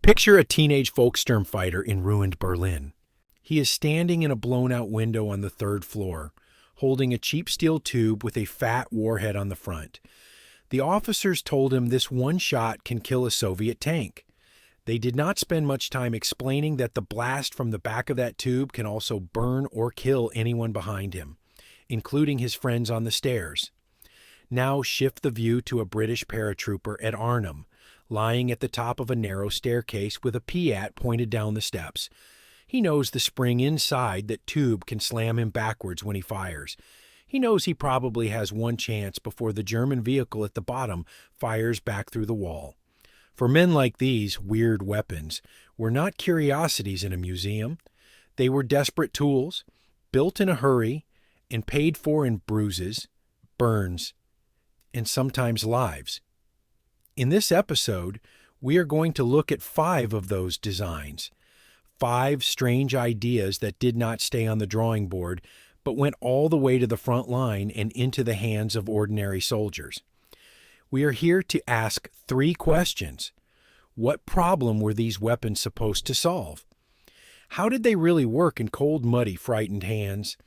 Picture a teenage Volkssturmfighter in ruined Berlin. He is standing in a blown-out window on the third floor, holding a cheap steel tube with a fat warhead on the front. The officers told him this one shot can kill a Soviet tank. They did not spend much time explaining that the blast from the back of that tube can also burn or kill anyone behind him, including his friends on the stairs. Now shift the view to a British paratrooper at Arnhem, lying at the top of a narrow staircase with a Piat pointed down the steps. He knows the spring inside that tube can slam him backwards when he fires. He knows he probably has one chance before the German vehicle at the bottom fires back through the wall. For men like these, weird weapons were not curiosities in a museum. They were desperate tools, built in a hurry, and paid for in bruises, burns, and sometimes lives. In this episode, we are going to look at 5 of those designs. 5 strange ideas that did not stay on the drawing board, but went all the way to the front line and into the hands of ordinary soldiers. We are here to ask 3 questions. What problem were these weapons supposed to solve? How did they really work in cold, muddy, frightened hands?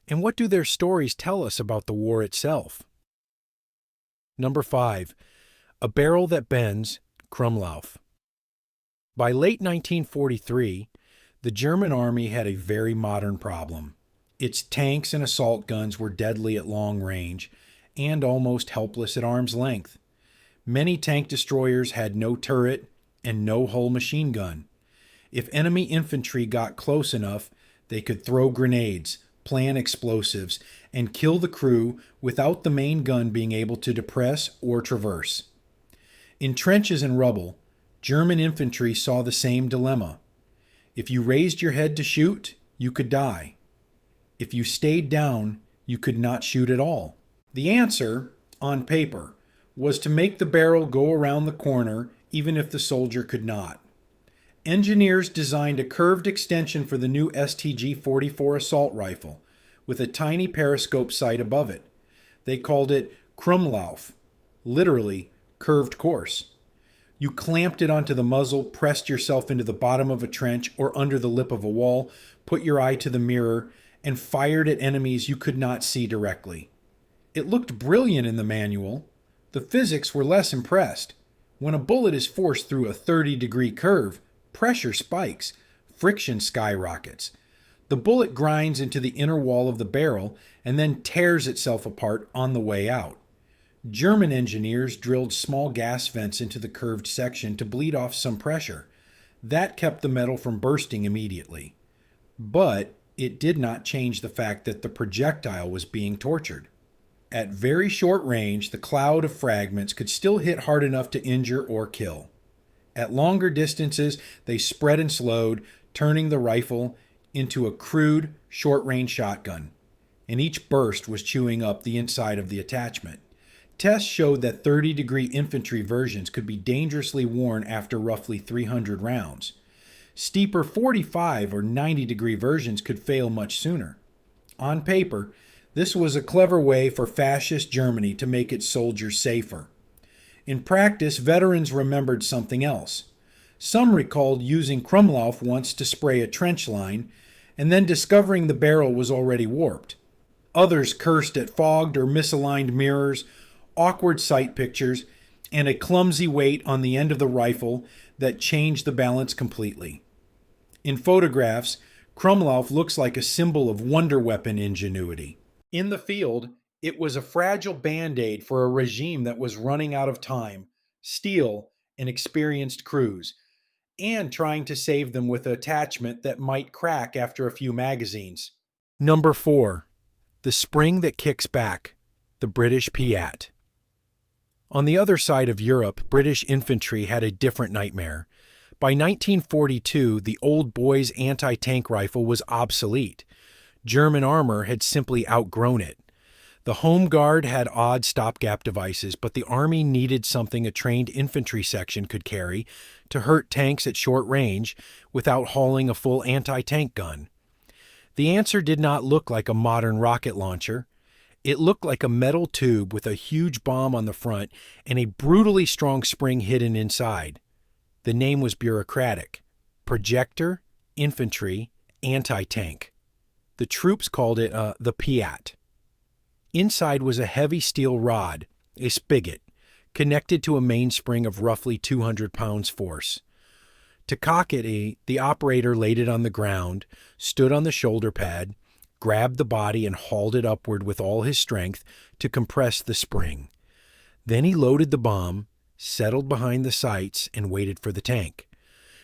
And what do their stories tell us about the war itself? Number 5. A barrel that bends, Krumlauf. By late 1943, the German army had a very modern problem. Its tanks and assault guns were deadly at long range and almost helpless at arm's length. Many tank destroyers had no turret and no hull machine gun. If enemy infantry got close enough, they could throw grenades, plant explosives, and kill the crew without the main gun being able to depress or traverse. In trenches and rubble, German infantry saw the same dilemma. If you raised your head to shoot, you could die. If you stayed down, you could not shoot at all. The answer, on paper, was to make the barrel go around the corner even if the soldier could not. Engineers designed a curved extension for the new STG-44 assault rifle with a tiny periscope sight above it. They called it Krumlauf, literally curved course. You clamped it onto the muzzle, pressed yourself into the bottom of a trench or under the lip of a wall, put your eye to the mirror, and fired at enemies you could not see directly. It looked brilliant in the manual. The physics were less impressed. When a bullet is forced through a 30-degree curve, pressure spikes, friction skyrockets. The bullet grinds into the inner wall of the barrel and then tears itself apart on the way out. German engineers drilled small gas vents into the curved section to bleed off some pressure. That kept the metal from bursting immediately. But it did not change the fact that the projectile was being tortured. At very short range, the cloud of fragments could still hit hard enough to injure or kill. At longer distances, they spread and slowed, turning the rifle into a crude, short-range shotgun, and each burst was chewing up the inside of the attachment. Tests showed that 30-degree infantry versions could be dangerously worn after roughly 300 rounds. Steeper 45 or 90-degree versions could fail much sooner. On paper, this was a clever way for fascist Germany to make its soldiers safer. In practice, veterans remembered something else. Some recalled using Krumlauf once to spray a trench line, and then discovering the barrel was already warped. Others cursed at fogged or misaligned mirrors, awkward sight pictures, and a clumsy weight on the end of the rifle that changed the balance completely. In photographs, Krumlauf looks like a symbol of wonder weapon ingenuity. In the field, it was a fragile band-aid for a regime that was running out of time, steel, and experienced crews, and trying to save them with an attachment that might crack after a few magazines. Number 4. The spring that kicks back, the British Piat. On the other side of Europe, British infantry had a different nightmare. By 1942, the old boy's anti-tank rifle was obsolete. German armor had simply outgrown it. The Home Guard had odd stopgap devices, but the Army needed something a trained infantry section could carry to hurt tanks at short range without hauling a full anti-tank gun. The answer did not look like a modern rocket launcher. It looked like a metal tube with a huge bomb on the front and a brutally strong spring hidden inside. The name was bureaucratic: Projector, Infantry, Anti-Tank. The troops called it the Piat. Inside was a heavy steel rod, a spigot, connected to a mainspring of roughly 200 pounds force. To cock it, the operator laid it on the ground, stood on the shoulder pad, grabbed the body and hauled it upward with all his strength to compress the spring. Then he loaded the bomb, settled behind the sights, and waited for the tank.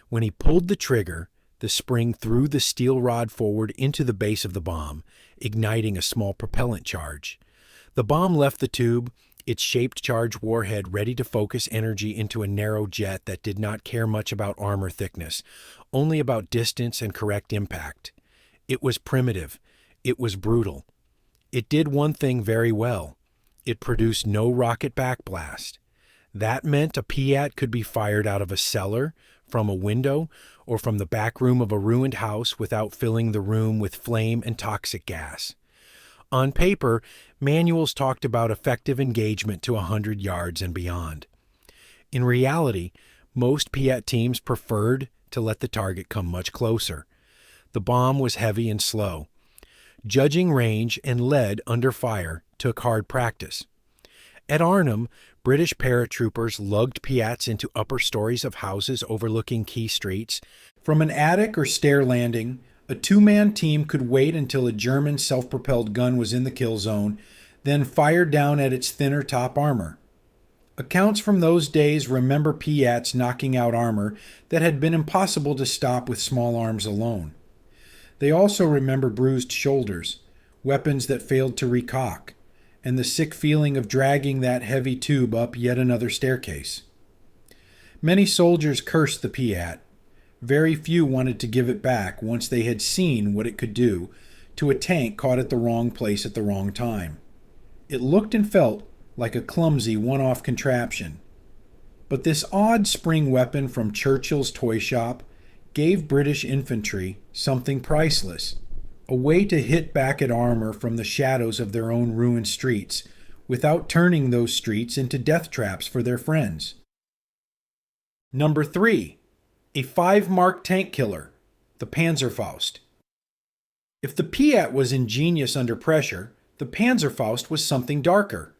When he pulled the trigger, the spring threw the steel rod forward into the base of the bomb, igniting a small propellant charge. The bomb left the tube, its shaped charge warhead ready to focus energy into a narrow jet that did not care much about armor thickness, only about distance and correct impact. It was primitive. It was brutal. It did one thing very well. It produced no rocket backblast. That meant a Piat could be fired out of a cellar, from a window, or from the back room of a ruined house without filling the room with flame and toxic gas. On paper, manuals talked about effective engagement to 100 yards and beyond. In reality, most Piat teams preferred to let the target come much closer. The bomb was heavy and slow. Judging range and lead under fire took hard practice. At Arnhem, British paratroopers lugged Piats into upper stories of houses overlooking key streets. From an attic or stair landing, a two-man team could wait until a German self-propelled gun was in the kill zone, then fire down at its thinner top armor. Accounts from those days remember Piats knocking out armor that had been impossible to stop with small arms alone. They also remember bruised shoulders, weapons that failed to recock, and the sick feeling of dragging that heavy tube up yet another staircase. Many soldiers cursed the Piat. Very few wanted to give it back once they had seen what it could do to a tank caught at the wrong place at the wrong time. It looked and felt like a clumsy one-off contraption. But this odd spring weapon from Churchill's toy shop gave British infantry something priceless, a way to hit back at armor from the shadows of their own ruined streets without turning those streets into death traps for their friends. Number 3. A 5-mark tank killer, the Panzerfaust. If the Piat was ingenious under pressure, the Panzerfaust was something darker.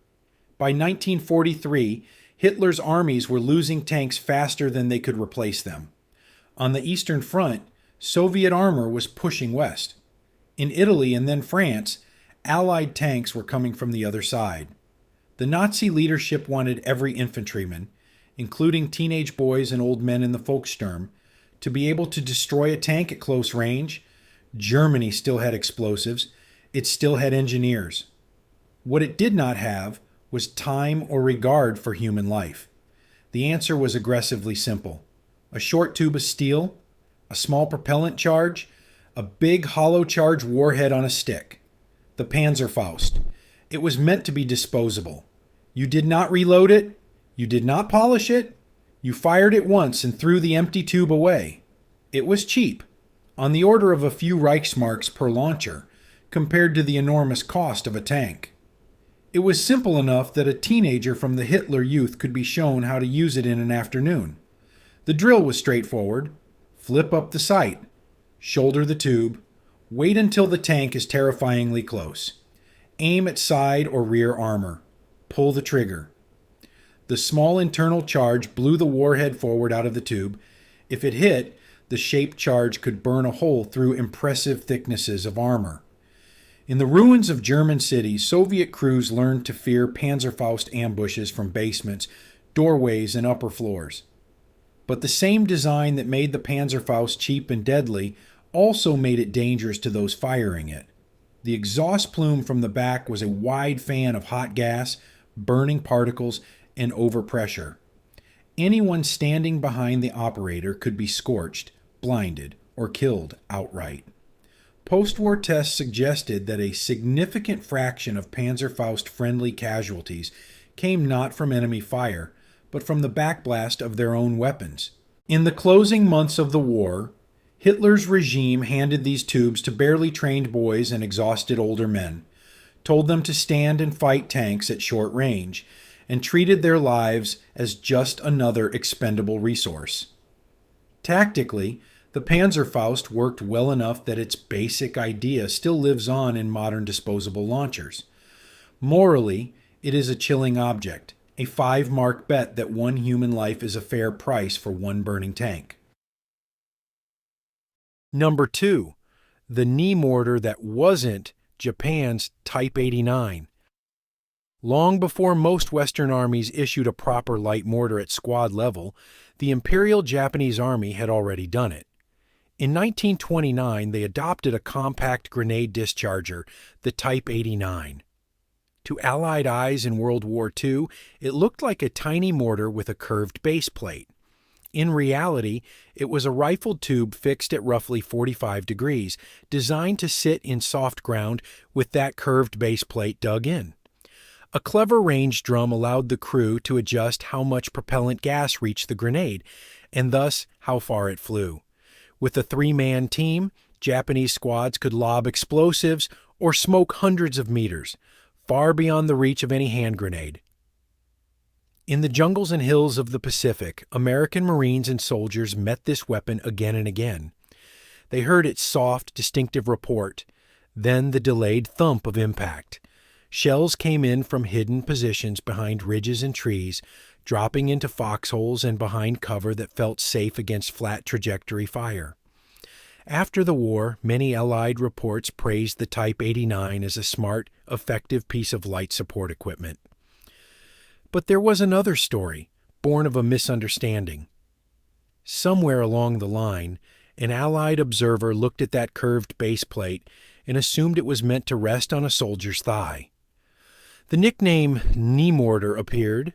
By 1943, Hitler's armies were losing tanks faster than they could replace them. On the Eastern Front, Soviet armor was pushing west. In Italy and then France, Allied tanks were coming from the other side. The Nazi leadership wanted every infantryman, including teenage boys and old men in the Volkssturm, to be able to destroy a tank at close range. Germany still had explosives. It still had engineers. What it did not have was time or regard for human life. The answer was aggressively simple: a short tube of steel, a small propellant charge, a big hollow charge warhead on a stick. The Panzerfaust. It was meant to be disposable. You did not reload it. You did not polish it. You fired it once and threw the empty tube away. It was cheap, on the order of a few Reichsmarks per launcher, compared to the enormous cost of a tank. It was simple enough that a teenager from the Hitler Youth could be shown how to use it in an afternoon. The drill was straightforward. Flip up the sight. Shoulder the tube. Wait until the tank is terrifyingly close. Aim at side or rear armor. Pull the trigger. The small internal charge blew the warhead forward out of the tube. If it hit, the shaped charge could burn a hole through impressive thicknesses of armor. In the ruins of German cities, Soviet crews learned to fear Panzerfaust ambushes from basements, doorways, and upper floors. But the same design that made the Panzerfaust cheap and deadly also made it dangerous to those firing it. The exhaust plume from the back was a wide fan of hot gas, burning particles, and overpressure. Anyone standing behind the operator could be scorched, blinded, or killed outright. Post-war tests suggested that a significant fraction of Panzerfaust-friendly casualties came not from enemy fire, but from the backblast of their own weapons. In the closing months of the war, Hitler's regime handed these tubes to barely trained boys and exhausted older men, told them to stand and fight tanks at short range, and treated their lives as just another expendable resource. Tactically, the Panzerfaust worked well enough that its basic idea still lives on in modern disposable launchers. Morally, it is a chilling object, a 5-mark bet that one human life is a fair price for one burning tank. Number 2. The knee mortar that wasn't Japan's Type 89. Long before most Western armies issued a proper light mortar at squad level, the Imperial Japanese Army had already done it. In 1929, they adopted a compact grenade discharger, the Type 89. To Allied eyes in World War II, it looked like a tiny mortar with a curved base plate. In reality, it was a rifled tube fixed at roughly 45 degrees, designed to sit in soft ground with that curved base plate dug in. A clever range drum allowed the crew to adjust how much propellant gas reached the grenade, and thus how far it flew. With a 3-man team, Japanese squads could lob explosives or smoke hundreds of meters, far beyond the reach of any hand grenade. In the jungles and hills of the Pacific, American Marines and soldiers met this weapon again and again. They heard its soft, distinctive report, then the delayed thump of impact. Shells came in from hidden positions behind ridges and trees, dropping into foxholes and behind cover that felt safe against flat trajectory fire. After the war, many Allied reports praised the Type 89 as a smart, effective piece of light support equipment. But there was another story, born of a misunderstanding. Somewhere along the line, an Allied observer looked at that curved base plate and assumed it was meant to rest on a soldier's thigh. The nickname knee mortar appeared.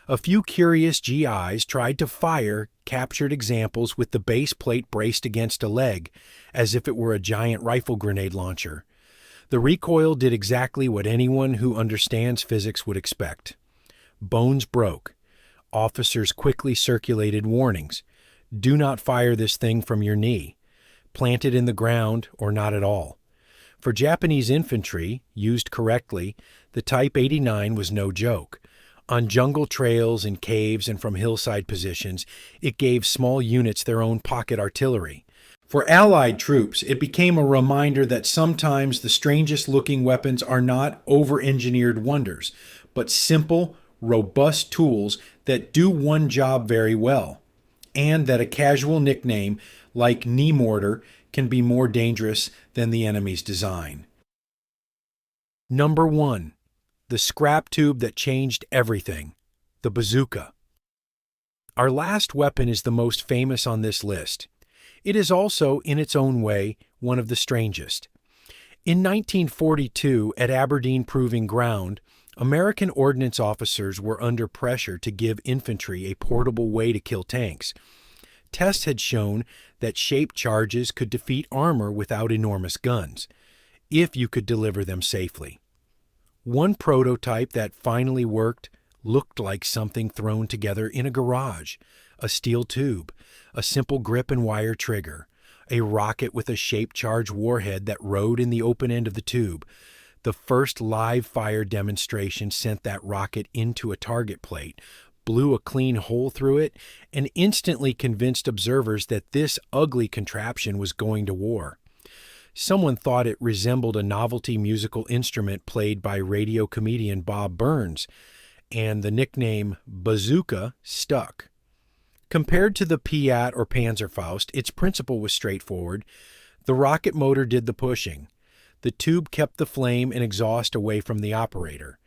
A few curious GIs tried to fire captured examples with the base plate braced against a leg, as if it were a giant rifle grenade launcher. The recoil did exactly what anyone who understands physics would expect. Bones broke. Officers quickly circulated warnings. Do not fire this thing from your knee. Plant it in the ground or not at all. For Japanese infantry, used correctly, the Type 89 was no joke. On jungle trails, in caves, and from hillside positions, it gave small units their own pocket artillery. For Allied troops, it became a reminder that sometimes the strangest-looking weapons are not over-engineered wonders, but simple, robust tools that do one job very well, and that a casual nickname like knee mortar can be more dangerous than the enemy's design. Number 1. The scrap tube that changed everything, the bazooka. Our last weapon is the most famous on this list. It is also, in its own way, one of the strangest. In 1942, at Aberdeen Proving Ground, American ordnance officers were under pressure to give infantry a portable way to kill tanks. Tests had shown that shaped charges could defeat armor without enormous guns, if you could deliver them safely. One prototype that finally worked looked like something thrown together in a garage: a steel tube, a simple grip and wire trigger, a rocket with a shaped charge warhead that rode in the open end of the tube. The first live fire demonstration sent that rocket into a target plate, blew a clean hole through it, and instantly convinced observers that this ugly contraption was going to war. Someone thought it resembled a novelty musical instrument played by radio comedian Bob Burns, and the nickname bazooka stuck. Compared to the Piat or Panzerfaust, its principle was straightforward. The rocket motor did the pushing. The tube kept the flame and exhaust away from the operator.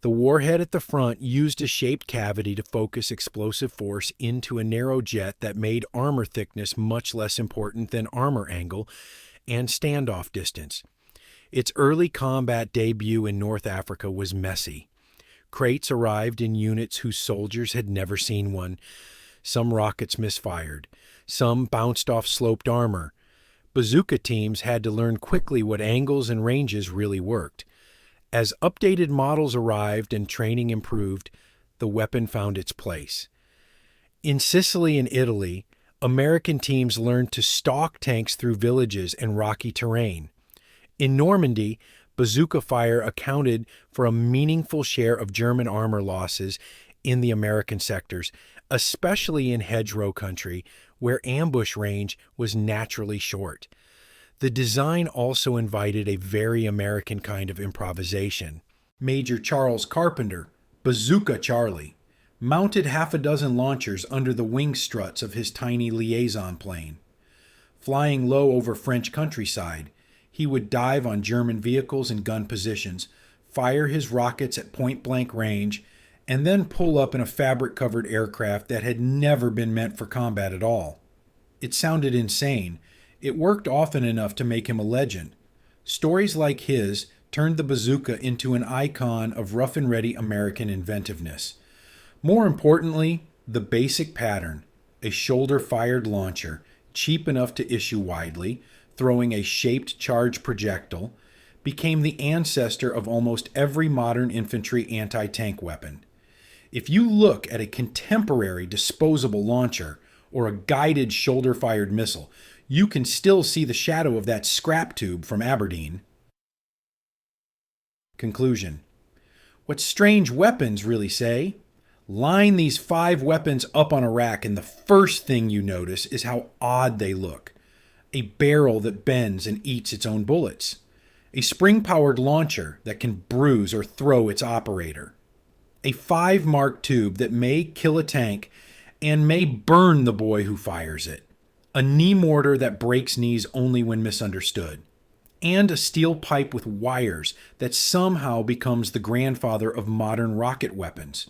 The warhead at the front used a shaped cavity to focus explosive force into a narrow jet that made armor thickness much less important than armor angle and standoff distance. Its early combat debut in North Africa was messy. Crates arrived in units whose soldiers had never seen one. Some rockets misfired. Some bounced off sloped armor. Bazooka teams had to learn quickly what angles and ranges really worked. As updated models arrived and training improved, the weapon found its place. In Sicily and Italy, American teams learned to stalk tanks through villages and rocky terrain. In Normandy, bazooka fire accounted for a meaningful share of German armor losses in the American sectors, especially in hedgerow country where ambush range was naturally short. The design also invited a very American kind of improvisation. Major Charles Carpenter, Bazooka Charlie, mounted half a dozen launchers under the wing struts of his tiny liaison plane. Flying low over French countryside, he would dive on German vehicles and gun positions, fire his rockets at point-blank range, and then pull up in a fabric-covered aircraft that had never been meant for combat at all. It sounded insane. It worked often enough to make him a legend. Stories like his turned the bazooka into an icon of rough-and-ready American inventiveness. More importantly, the basic pattern, a shoulder-fired launcher, cheap enough to issue widely, throwing a shaped charge projectile, became the ancestor of almost every modern infantry anti-tank weapon. If you look at a contemporary disposable launcher or a guided shoulder-fired missile, you can still see the shadow of that scrap tube from Aberdeen. Conclusion. What strange weapons really say? Line these 5 weapons up on a rack and the first thing you notice is how odd they look. A barrel that bends and eats its own bullets. A spring-powered launcher that can bruise or throw its operator. A 5-mark tube that may kill a tank and may burn the boy who fires it. A knee mortar that breaks knees only when misunderstood. And a steel pipe with wires that somehow becomes the grandfather of modern rocket weapons.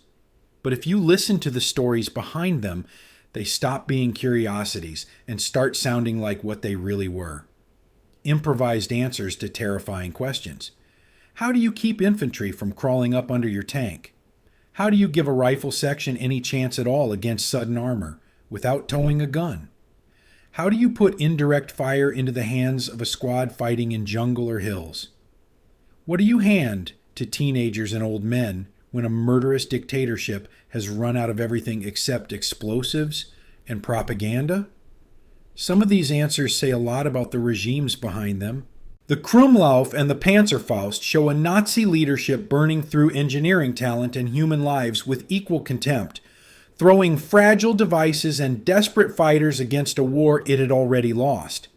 But if you listen to the stories behind them, they stop being curiosities and start sounding like what they really were. Improvised answers to terrifying questions. How do you keep infantry from crawling up under your tank? How do you give a rifle section any chance at all against sudden armor without towing a gun? How do you put indirect fire into the hands of a squad fighting in jungle or hills? What do you hand to teenagers and old men when a murderous dictatorship has run out of everything except explosives and propaganda? Some of these answers say a lot about the regimes behind them. The Krumlauf and the Panzerfausts show a Nazi leadership burning through engineering talent and human lives with equal contempt, throwing fragile devices and desperate fighters against a war it had already lost.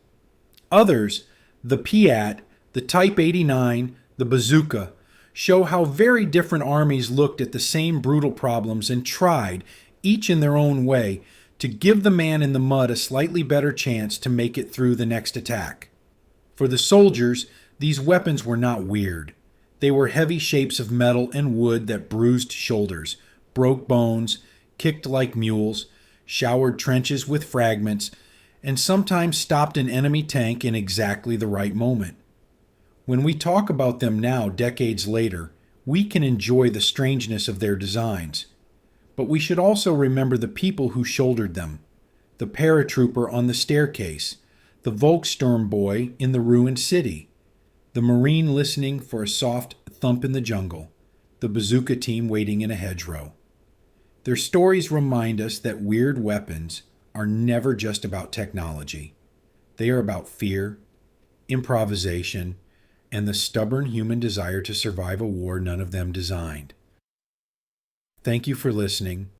Others, the Piat, the Type 89, the bazooka, show how very different armies looked at the same brutal problems and tried, each in their own way, to give the man in the mud a slightly better chance to make it through the next attack. For the soldiers, these weapons were not weird. They were heavy shapes of metal and wood that bruised shoulders, broke bones, kicked like mules, showered trenches with fragments, and sometimes stopped an enemy tank in exactly the right moment. When we talk about them now, decades later, we can enjoy the strangeness of their designs. But we should also remember the people who shouldered them. The paratrooper on the staircase, the Volkssturm boy in the ruined city, the Marine listening for a soft thump in the jungle, the bazooka team waiting in a hedgerow. Their stories remind us that weird weapons are never just about technology. They are about fear, improvisation, and the stubborn human desire to survive a war none of them designed. Thank you for listening.